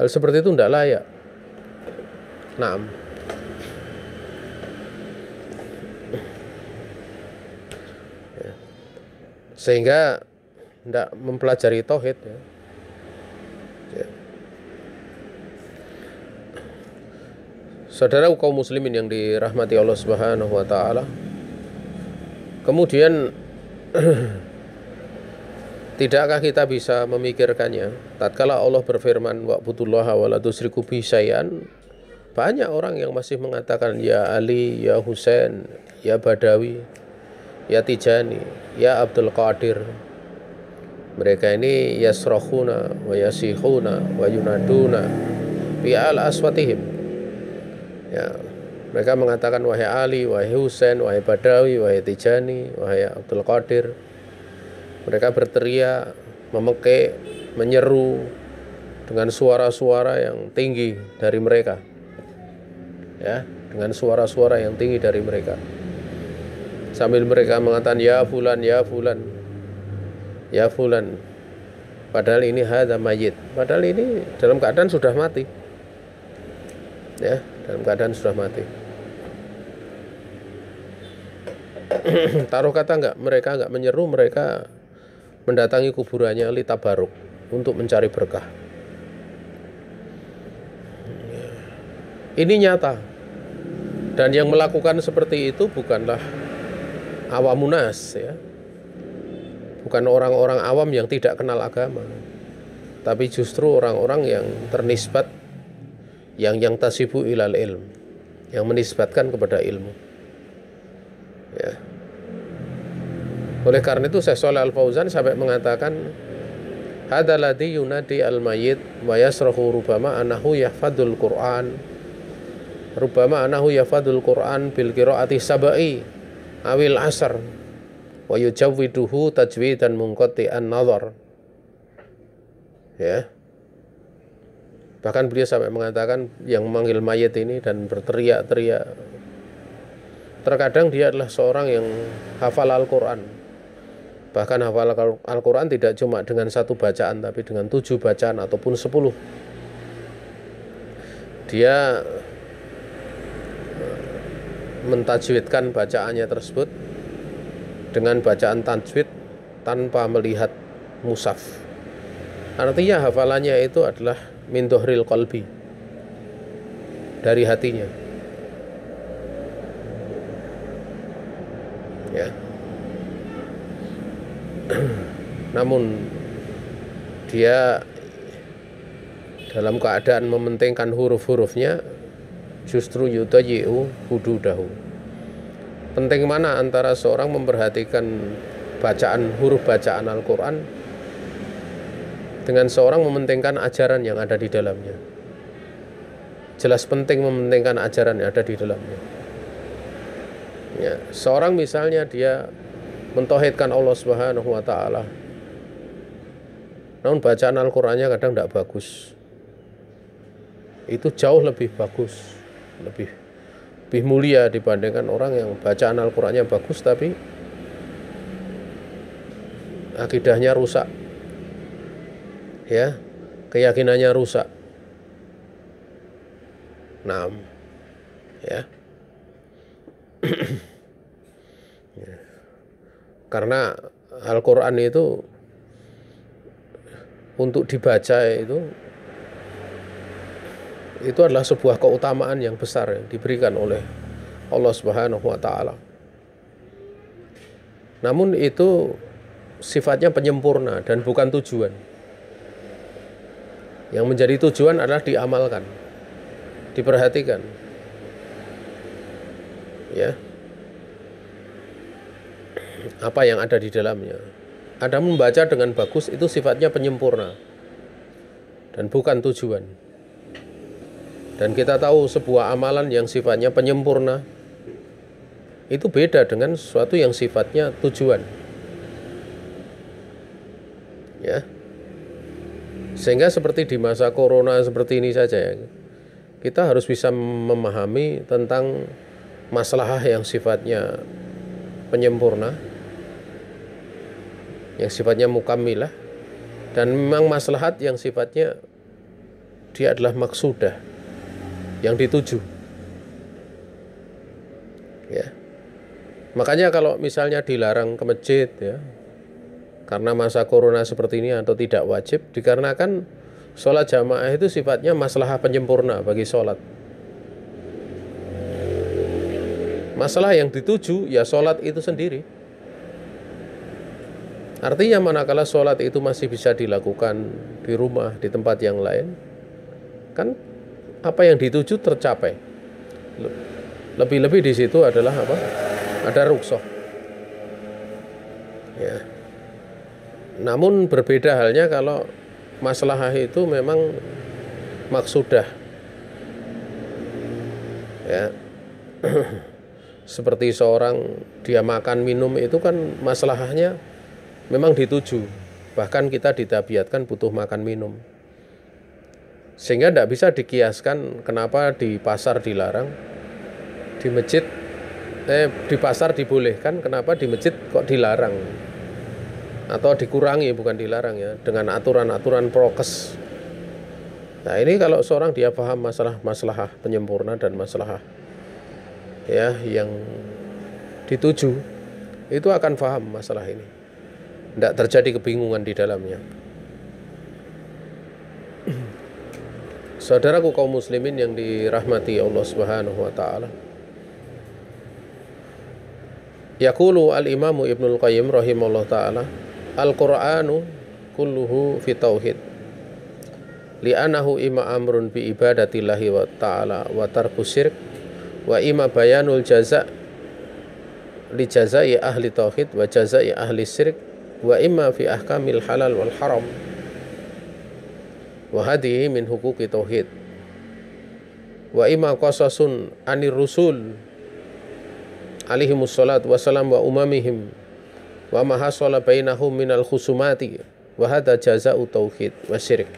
Hal seperti itu nggak layak. Nah, ya. Sehingga nggak mempelajari tauhid. Ya. Ya. Saudara kaum muslimin yang dirahmati Allah Subhanahu wa taala. Kemudian tidakkah kita bisa memikirkannya tatkala Allah berfirman wa'budullaha wa la tusyriku bihi syai'an? Banyak orang yang masih mengatakan ya Ali, ya Husain, ya Badawi, ya Tijani, ya Abdul Qadir. Mereka ini yasrakhuna wa yasihuna wa yunaduna bi al aswatihim. Ya, mereka mengatakan wahai Ali, wahai Husain, wahai Badawi, wahai Tijani, wahai Abdul Qadir. Mereka berteriak, memekek, menyeru dengan suara-suara yang tinggi dari mereka. Ya, dengan suara-suara yang tinggi dari mereka. Sambil mereka mengatakan ya fulan, ya fulan, ya fulan. Padahal ini hadza mayyit. Padahal ini dalam keadaan sudah mati. Ya, dalam keadaan sudah mati. Taruh kata mereka enggak menyeru, mereka mendatangi kuburannya litabaruk untuk mencari berkah. Ini nyata. Dan yang melakukan seperti itu bukanlah awamunas, ya. Bukan orang-orang awam yang tidak kenal agama, tapi justru orang-orang yang ternisbat, yang tasibu ilal ilm, yang menisbatkan kepada ilmu. Ya. Oleh karena itu Syekh Shalih Al Fauzan sampai mengatakan hadzal ladzi yunadi al-mayyit wa yasrahu rubama annahu yahfadzul Qur'an. Rubama annahu yahfadzul Qur'an bil qiraati sab'i awil asr wa yujawwiduhu tajwidan munqati'an nazar. Ya. Bahkan beliau sampai mengatakan yang memanggil mayit ini dan berteriak-teriak, terkadang dia adalah seorang yang hafal Al-Quran. Bahkan hafal Al-Quran tidak cuma dengan 1 bacaan, tapi dengan 7 bacaan ataupun 10. Dia mentajwidkan bacaannya tersebut dengan bacaan tajwid tanpa melihat mushaf. Artinya hafalannya itu adalah min dhuhril qalbi, dari hatinya. Ya. Namun dia dalam keadaan mementingkan huruf-hurufnya, justru yudayyi'u hududahu. Penting mana antara seorang memperhatikan huruf bacaan Al-Quran dengan seorang mementingkan ajaran yang ada di dalamnya. Jelas penting mementingkan ajaran yang ada di dalamnya. Ya, seorang misalnya dia mentauhidkan Allah Subhanahu wa taala, namun bacaan Al-Qur'annya kadang tidak bagus. Itu jauh lebih bagus, lebih mulia dibandingkan orang yang bacaan Al-Qur'annya bagus tapi akidahnya rusak. Ya, keyakinannya rusak. Naam. Ya. Karena Al-Quran itu untuk dibaca itu adalah sebuah keutamaan yang besar yang diberikan oleh Allah Subhanahu wa taala. Namun itu sifatnya penyempurna dan bukan tujuan. Yang menjadi tujuan adalah diamalkan, diperhatikan. Ya. Apa yang ada di dalamnya. Ada membaca dengan bagus itu sifatnya penyempurna dan bukan tujuan. Dan kita tahu sebuah amalan yang sifatnya penyempurna itu beda dengan sesuatu yang sifatnya tujuan. Ya. Sehingga seperti di masa corona seperti ini saja ya, kita harus bisa memahami tentang maslahah yang sifatnya penyempurna, yang sifatnya mukammilah, dan memang maslahat yang sifatnya dia adalah maksudah, yang dituju. Ya. Makanya kalau misalnya dilarang ke masjid ya, karena masa corona seperti ini atau tidak wajib, dikarenakan sholat jamaah itu sifatnya maslahah penyempurna bagi sholat. Masalah yang dituju ya sholat itu sendiri. Artinya manakala sholat itu masih bisa dilakukan di rumah, di tempat yang lain, kan apa yang dituju tercapai. Lebih-lebih di situ adalah apa? Ada rukhsah. Ya. Namun berbeda halnya kalau maslahah itu memang maksudah. Ya. Seperti seorang dia makan minum itu kan maslahahnya memang dituju. Bahkan kita ditabiatkan butuh makan minum. Sehingga tidak bisa dikiaskan kenapa di pasar dilarang, di masjid di pasar dibolehkan, kenapa di masjid kok dilarang. Atau dikurangi, bukan dilarang ya, dengan aturan-aturan prokes. Nah, ini kalau seorang dia paham masalah penyempurna dan masalah ya yang dituju, itu akan paham masalah ini. Tidak terjadi kebingungan di dalamnya. Saudaraku kaum muslimin yang dirahmati Allah Subhanahu wa taala. Yaqulu al-Imam Ibnul Qayyim rahimahullah taala, Al-Qur'anu kulluhu fi tauhid. Li'annahu imma amrun bi ibadatillahi wa ta'ala wa tarku syirk wa imma bayanul jaza' li jazai ahli tauhid wa jazai ahli syirik wa imma fi ahkamil halal wal haram wa hadhihi min huquqi tauhid wa imma qasasun anir rusul alaihimus salat wassalam wa umamihim wa ma hasala bainahum minal khusumati wa hadza jaza'u tauhid wa syirik.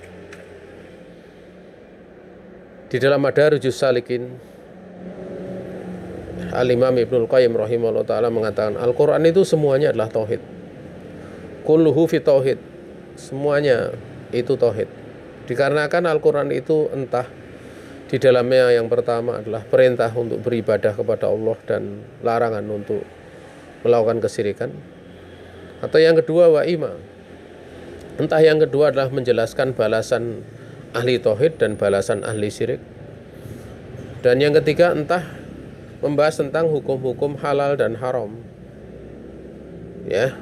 Di dalam Madarijus Salikin, Al-Imam Ibnul Qayyim rahimahullah ta'ala mengatakan Al-Quran itu semuanya adalah tauhid. Kulluhu fi tauhid, semuanya itu tauhid. Dikarenakan Al-Quran itu entah di dalamnya yang pertama adalah perintah untuk beribadah kepada Allah dan larangan untuk melakukan kesyirikan, atau yang kedua wa ima, entah yang kedua adalah menjelaskan balasan ahli tauhid dan balasan ahli syirik, dan yang ketiga entah membahas tentang hukum-hukum halal dan haram, ya.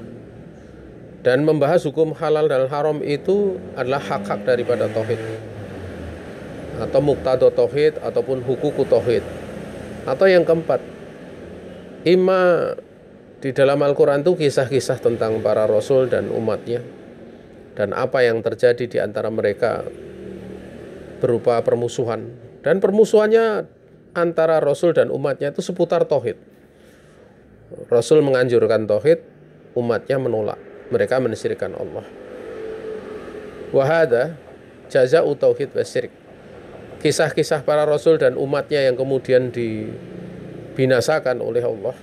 Dan membahas hukum halal dan haram itu adalah hak-hak daripada tauhid, atau muqtado tauhid ataupun hukuku tauhid. Atau yang keempat, ima di dalam Al-Quran itu kisah-kisah tentang para rasul dan umatnya, dan apa yang terjadi di antara mereka berupa permusuhan, dan permusuhannya antara rasul dan umatnya itu seputar tauhid. Rasul menganjurkan tauhid, umatnya menolak, mereka mensyirikkan Allah. Wa hadza jaza'u tauhid wa syirik. Kisah-kisah para rasul dan umatnya yang kemudian dibinasakan oleh Allah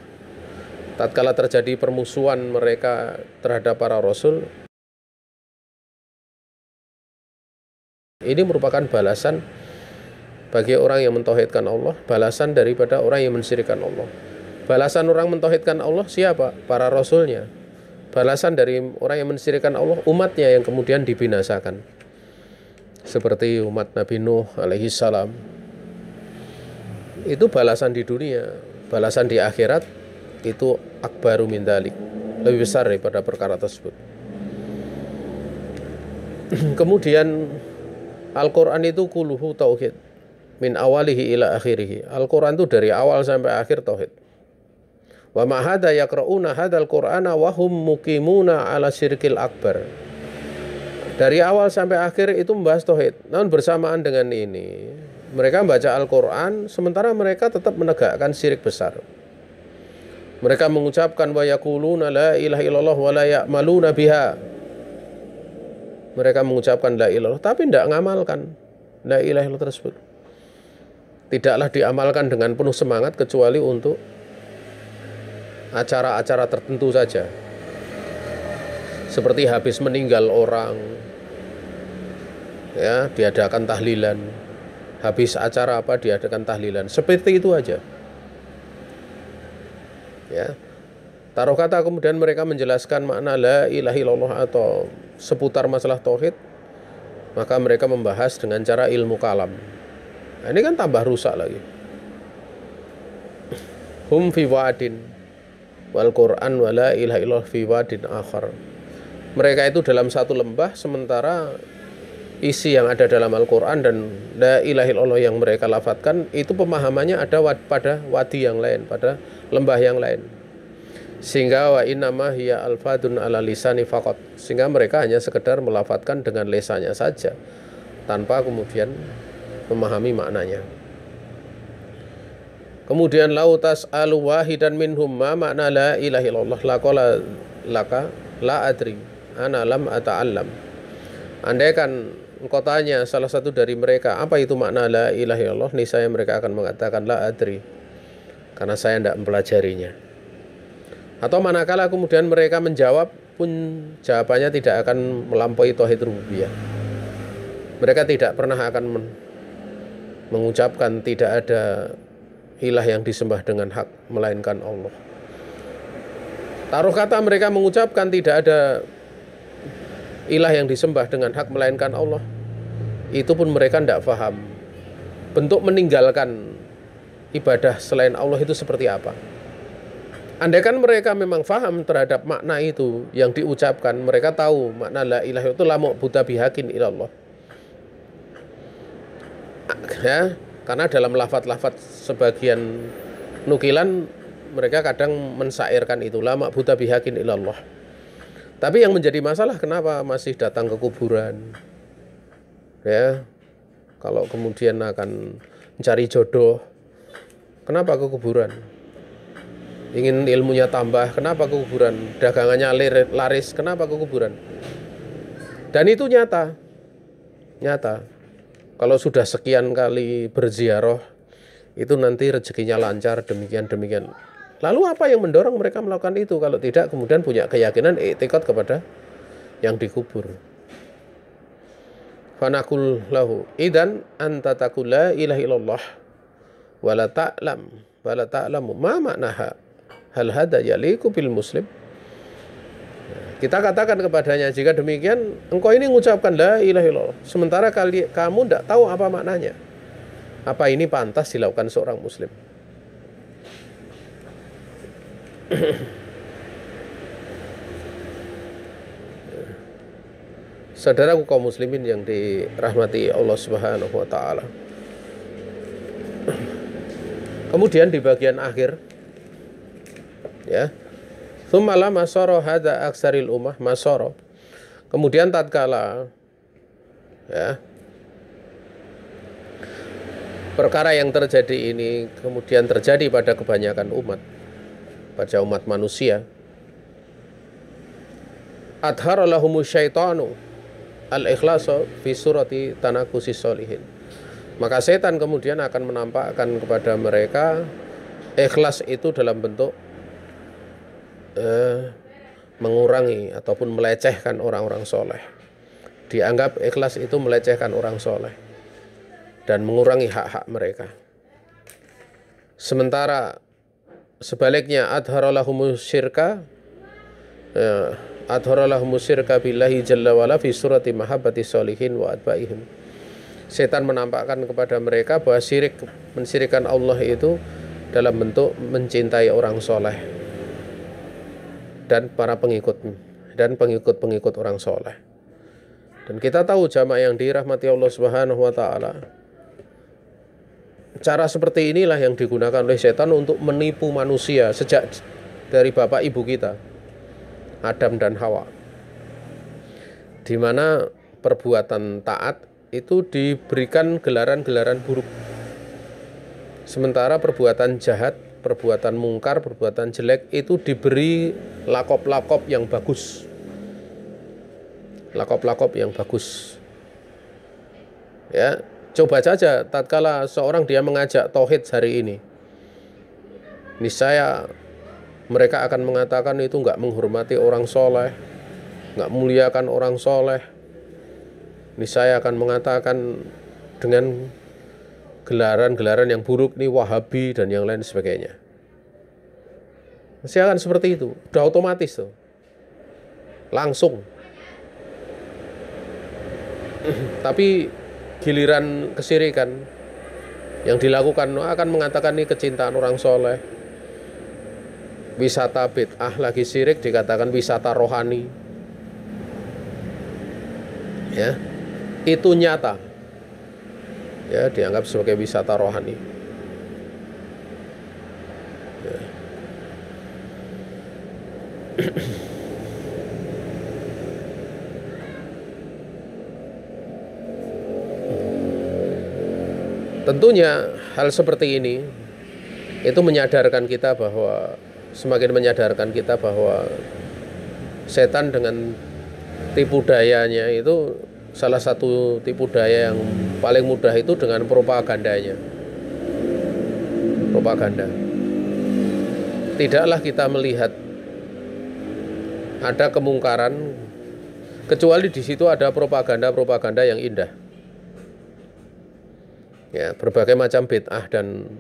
tatkala terjadi permusuhan mereka terhadap para rasul, ini merupakan balasan bagi orang yang mentauhidkan Allah, balasan daripada orang yang mensyirikkan Allah. Balasan orang mentauhidkan Allah siapa? Para rasulnya. Balasan dari orang yang mensyirikkan Allah, umatnya yang kemudian dibinasakan. Seperti umat Nabi Nuh alaihi salam. Itu balasan di dunia. Balasan di akhirat itu akbaru min dzalik, lebih besar daripada perkara tersebut. Kemudian Al-Quran itu kuluhu tauhid min awalihi ila akhirihi. Al-Quran itu dari awal sampai akhir tauhid. Wa ma hadza yaqra'una hadzal qur'ana wa hum muqimuna ala syirkil akbar. Dari awal sampai akhir itu membahas tauhid. Namun bersamaan dengan ini, mereka membaca Al-Quran sementara mereka tetap menegakkan syirik besar. Mereka mengucapkan wa yaquluna la ilaha illallah wa la ya'maluna biha. Mereka mengucapkan la ilaha illallah tapi tidak mengamalkan la ilaha illallah tersebut. Tidaklah diamalkan dengan penuh semangat kecuali untuk acara-acara tertentu saja. Seperti habis meninggal orang, ya, diadakan tahlilan. Habis acara apa diadakan tahlilan. Seperti itu aja. Ya. Taruh kata kemudian mereka menjelaskan makna la ilaha illallah atau seputar masalah tauhid, maka mereka membahas dengan cara ilmu kalam. Nah, ini kan tambah rusak lagi. Hum fi wadin wal Qur'an wa la ilaha illallah fi wadin akhar. Mereka itu dalam satu lembah, sementara isi yang ada dalam Al-Quran dan la ilaha illallah yang mereka lafadzkan itu pemahamannya ada pada wadi yang lain, pada lembah yang lain. Sehingga wa innama hiya alfadun ala lisani faqat. Sehingga mereka hanya sekedar melafadzkan dengan lisannya saja tanpa kemudian memahami maknanya. Kemudian lautas alu wahidan minhum ma makna la ilaha illallah laqala laka la adri ana lam ata'allam. Andaikan engkau tanya salah satu dari mereka apa itu makna la ilaha illallah, niscaya mereka akan mengatakan la adri, karena saya tidak mempelajarinya. Atau manakala kemudian mereka menjawab pun jawabannya tidak akan melampaui tauhid rububiyah. Mereka tidak pernah akan mengucapkan tidak ada ilah yang disembah dengan hak melainkan Allah. Taruh kata mereka mengucapkan tidak ada ilah yang disembah dengan hak melainkan Allah, itu pun mereka tidak paham bentuk meninggalkan ibadah selain Allah itu seperti apa. Andaikan mereka memang faham terhadap makna itu yang diucapkan, mereka tahu makna la ilaha itu la mu'buda bihaqqin illallah. Ya, karena dalam lafaz-lafaz sebagian nukilan mereka kadang mensairkan itu, la ma'budu bihaqqin illallah. Tapi yang menjadi masalah kenapa masih datang ke kuburan? Ya, kalau kemudian akan mencari jodoh, kenapa ke kuburan? Ingin ilmunya tambah, kenapa ke kuburan? Dagangannya laris, kenapa ke kuburan? Dan itu nyata. Kalau sudah sekian kali berziarah, itu nanti rezekinya lancar, demikian. Lalu apa yang mendorong mereka melakukan itu? Kalau tidak kemudian punya keyakinan i'tiqad kepada yang dikubur. Fanaqul lahu idan anta taqul la ilaha illallah wala ta'lamu ma maknaha hal hada yaliku bil muslim. Kita katakan kepadanya, jika demikian engkau ini mengucapkan la ilaha illallah sementara kamu tidak tahu apa maknanya. Apa ini pantas dilakukan seorang muslim? Saudaraku kaum muslimin yang dirahmati Allah Subhanahu wa taala. Kemudian di bagian akhir ya, tsumma masara hadza aksaril ummah masara. Kemudian tatkala ya, perkara yang terjadi ini kemudian terjadi pada kebanyakan umat, pada umat manusia, adhara lahumus syaitanu al-ikhlasa fi surati tanakusis solihin. Maka setan kemudian akan menampakkan kepada mereka ikhlas itu dalam bentuk mengurangi ataupun melecehkan orang-orang soleh. Dianggap ikhlas itu melecehkan orang soleh dan mengurangi hak-hak mereka. Sementara sebaliknya adhara lahumus syirka billahi jalla wala fi surati mahabbati solihin wa adbaihim. Setan menampakkan kepada mereka bahwa mensyirikkan Allah itu dalam bentuk mencintai orang soleh dan para pengikut orang soleh. Dan kita tahu jamaah yang dirahmati Allah Subhanahu wa taala, cara seperti inilah yang digunakan oleh setan untuk menipu manusia sejak dari bapak ibu kita Adam dan Hawa, di mana perbuatan taat itu diberikan gelaran-gelaran buruk, sementara perbuatan jahat, perbuatan mungkar, perbuatan jelek itu diberi lakop-lakop yang bagus, ya. Coba saja tatkala seorang dia mengajak tauhid hari ini, niscaya mereka akan mengatakan itu nggak menghormati orang soleh, nggak muliakan orang soleh. Niscaya akan mengatakan dengan gelaran-gelaran yang buruk, nih Wahabi dan yang lain sebagainya. Niscaya akan seperti itu, udah otomatis tuh, langsung. Tapi giliran kesyirikan yang dilakukan akan mengatakan ini kecintaan orang soleh. Wisata bid'ah lagi syirik dikatakan wisata rohani. Ya, itu nyata. Ya, dianggap sebagai wisata rohani. Ya. Tentunya hal seperti ini itu semakin menyadarkan kita bahwa setan dengan tipu dayanya itu, salah satu tipu daya yang paling mudah itu dengan propagandanya. Propaganda. Tidaklah kita melihat ada kemungkaran kecuali di situ ada propaganda-propaganda yang indah. Ya, berbagai macam bid'ah dan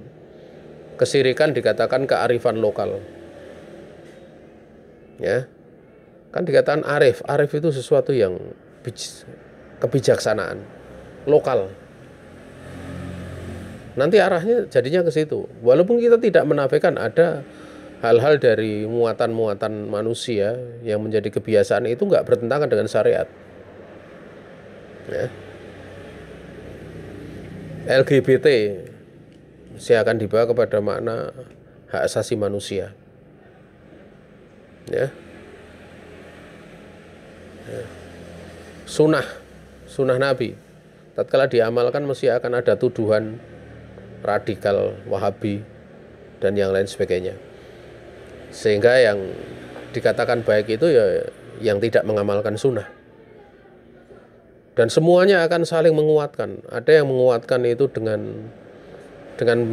kesyirikan dikatakan kearifan lokal. Ya, kan dikatakan arif itu sesuatu yang kebijaksanaan lokal. Nanti arahnya jadinya ke situ. Walaupun kita tidak menafikan ada hal-hal dari muatan-muatan manusia yang menjadi kebiasaan, itu nggak bertentangan dengan syariat. Ya. LGBT saya akan dibawa kepada makna hak asasi manusia. Ya. Sunnah Nabi tatkala diamalkan mesti akan ada tuduhan radikal, Wahabi dan yang lain sebagainya. Sehingga yang dikatakan baik itu ya yang tidak mengamalkan sunnah. Dan semuanya akan saling menguatkan. Ada yang menguatkan itu dengan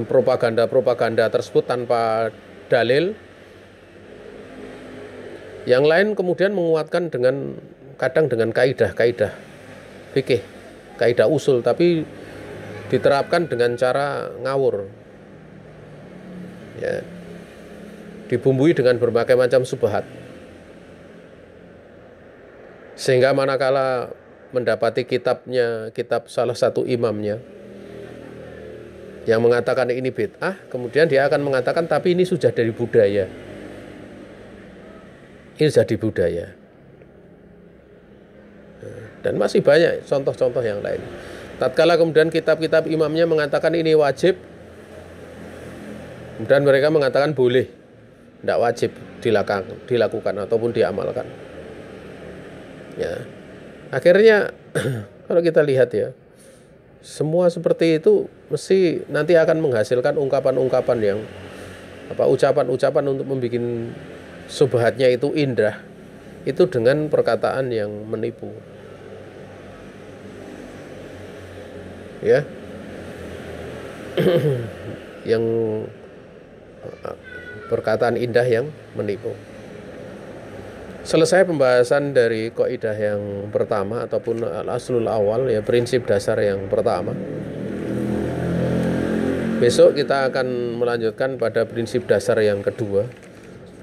propaganda tersebut tanpa dalil. Yang lain kemudian menguatkan kadang dengan kaidah fikih, kaidah usul, tapi diterapkan dengan cara ngawur. Ya. Dibumbui dengan berbagai macam subhat. Sehingga manakala mendapati kitab salah satu imamnya yang mengatakan ini bid'ah, kemudian dia akan mengatakan tapi ini sudah dari budaya. Ini jadi budaya. Dan masih banyak contoh-contoh yang lain. Tatkala kemudian kitab-kitab imamnya mengatakan ini wajib, kemudian mereka mengatakan boleh, tidak wajib dilakukan ataupun diamalkan. Ya, akhirnya kalau kita lihat ya, semua seperti itu mesti nanti akan menghasilkan ungkapan-ungkapan yang ucapan-ucapan untuk membuat subhatnya itu indah, itu dengan perkataan yang menipu. Ya, yang perkataan indah yang menipu. Selesai pembahasan dari kaidah yang pertama ataupun al-aslul awal, ya prinsip dasar yang pertama. Besok kita akan melanjutkan pada prinsip dasar yang kedua.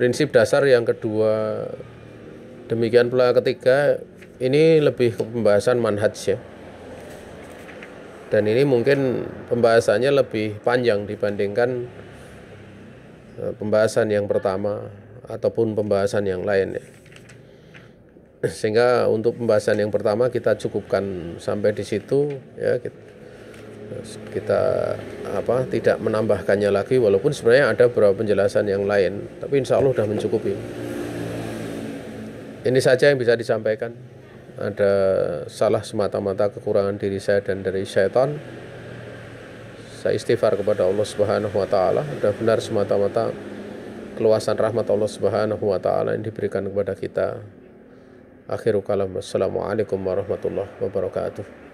Prinsip dasar yang kedua, demikian pula ketiga, ini lebih ke pembahasan manhaj ya. Dan ini mungkin pembahasannya lebih panjang dibandingkan pembahasan yang pertama ataupun pembahasan yang lain ya. Sehingga untuk pembahasan yang pertama kita cukupkan sampai di situ ya, kita tidak menambahkannya lagi, walaupun sebenarnya ada beberapa penjelasan yang lain, tapi insya Allah sudah mencukupi. Ini saja yang bisa disampaikan. Ada salah semata-mata kekurangan diri saya dan dari syaitan, saya istighfar kepada Allah Subhanahu wa taala. Ada benar semata-mata keluasan rahmat Allah Subhanahu wa taala yang diberikan kepada kita. Akhirul kalam. Assalamualaikum warahmatullahi wabarakatuh.